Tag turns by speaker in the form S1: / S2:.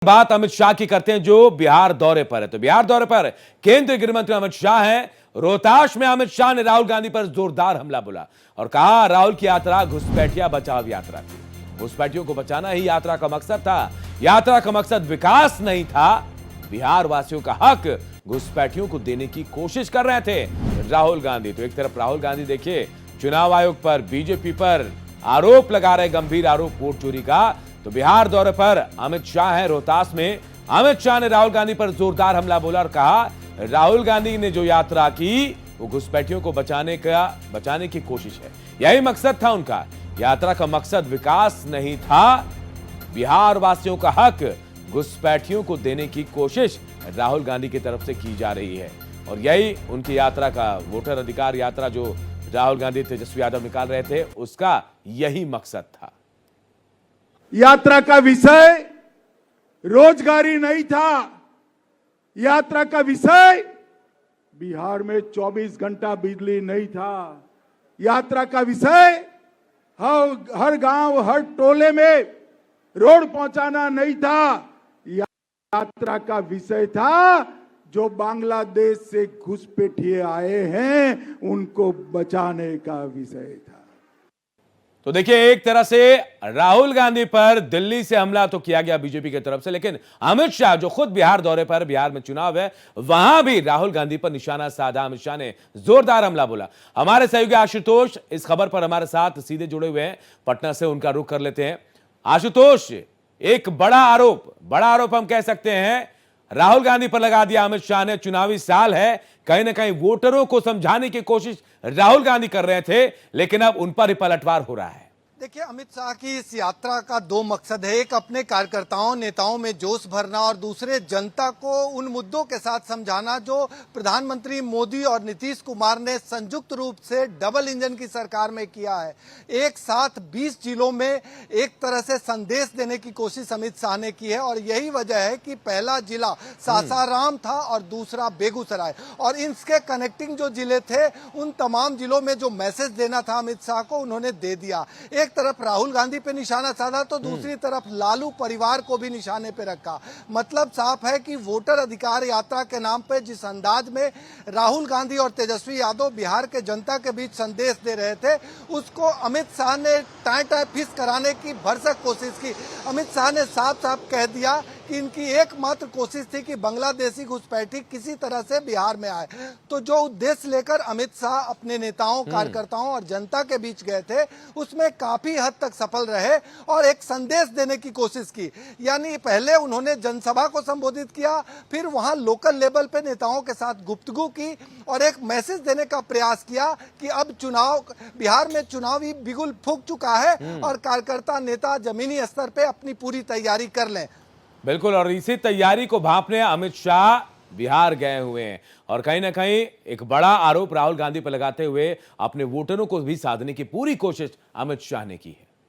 S1: बात अमित शाह की करते हैं जो बिहार दौरे पर है। तो बिहार दौरे पर केंद्रीय गृह मंत्री अमित शाह हैं। रोहतास में अमित शाह ने राहुल गांधी पर जोरदार हमला बोला और कहा राहुल की यात्रा घुसपैठिया बचाव यात्रा थी। घुसपैठियों को बचाना ही यात्रा का मकसद था। यात्रा का मकसद विकास नहीं था। बिहार वासियों का हक घुसपैठियों को देने की कोशिश कर रहे थे राहुल गांधी। तो एक तरफ राहुल गांधी देखिए चुनाव आयोग पर, बीजेपी पर आरोप लगा रहे, गंभीर आरोप वोट चोरी का। तो बिहार दौरे पर अमित शाह है। रोहतास में अमित शाह ने राहुल गांधी पर जोरदार हमला बोला और कहा राहुल गांधी ने जो यात्रा की वो घुसपैठियों को बचाने की कोशिश है। यही मकसद था उनका। यात्रा का मकसद विकास नहीं था। बिहार वासियों का हक घुसपैठियों को देने की कोशिश राहुल गांधी की तरफ से की जा रही है और यही उनकी यात्रा का, वोटर अधिकार यात्रा जो राहुल गांधी तेजस्वी यादव निकाल रहे थे, उसका यही मकसद था।
S2: यात्रा का विषय रोजगारी नहीं था। यात्रा का विषय बिहार में 24 घंटा बिजली नहीं था। यात्रा का विषय हर गांव, हर टोले में रोड पहुंचाना नहीं था। यात्रा का विषय था जो बांग्लादेश से घुसपैठिए आए हैं उनको बचाने का विषय था।
S1: तो देखिए एक तरह से राहुल गांधी पर दिल्ली से हमला तो किया गया बीजेपी की तरफ से, लेकिन अमित शाह जो खुद बिहार दौरे पर, बिहार में चुनाव है, वहां भी राहुल गांधी पर निशाना साधा। अमित शाह ने जोरदार हमला बोला। हमारे सहयोगी आशुतोष इस खबर पर हमारे साथ सीधे जुड़े हुए हैं, पटना से उनका रुख कर लेते हैं। आशुतोष, एक बड़ा आरोप हम कह सकते हैं राहुल गांधी पर लगा दिया अमित शाह ने। चुनावी साल है, कहीं ना कहीं वोटरों को समझाने की कोशिश राहुल गांधी कर रहे थे, लेकिन अब उन पर ही पलटवार हो रहा है।
S3: देखिए, अमित शाह की इस यात्रा का दो मकसद है। एक अपने कार्यकर्ताओं, नेताओं में जोश भरना और दूसरे जनता को उन मुद्दों के साथ समझाना जो प्रधानमंत्री मोदी और नीतीश कुमार ने संयुक्त रूप से डबल इंजन की सरकार में किया है। एक साथ 20 जिलों में एक तरह से संदेश देने की कोशिश अमित शाह ने की है और यही वजह है कि पहला जिला सासाराम था और दूसरा बेगूसराय, और इसके कनेक्टिंग जो जिले थे उन तमाम जिलों में जो मैसेज देना था अमित शाह को उन्होंने दे दिया। एक तरफ राहुल गांधी पे निशाना साधा तो दूसरी तरफ लालू परिवार को भी निशाने पे रखा। मतलब साफ है कि वोटर अधिकार यात्रा के नाम पे जिस अंदाज में राहुल गांधी और तेजस्वी यादव बिहार के जनता के बीच संदेश दे रहे थे, उसको अमित शाह ने टाई फिस कराने की भरसक कोशिश की। अमित शाह ने साफ साफ कह दिया कि इनकी एकमात्र कोशिश थी कि बांग्लादेशी घुसपैठी किसी तरह से बिहार में आए। तो जो उद्देश्य लेकर अमित शाह अपने नेताओं, कार्यकर्ताओं और जनता के बीच गए थे, उसमें काफी हद तक सफल रहे और एक संदेश देने की कोशिश की। यानी पहले उन्होंने जनसभा को संबोधित किया, फिर वहां लोकल लेवल पे नेताओं के साथ गुफ्तगू की और एक मैसेज देने का प्रयास किया कि अब बिहार में चुनावी बिगुल फूंक चुका है और कार्यकर्ता, नेता जमीनी स्तर पे अपनी पूरी तैयारी कर लें।
S1: बिल्कुल, और इसी तैयारी को भांपने अमित शाह बिहार गए हुए हैं और कहीं ना कहीं एक बड़ा आरोप राहुल गांधी पर लगाते हुए अपने वोटरों को भी साधने की पूरी कोशिश अमित शाह ने की है।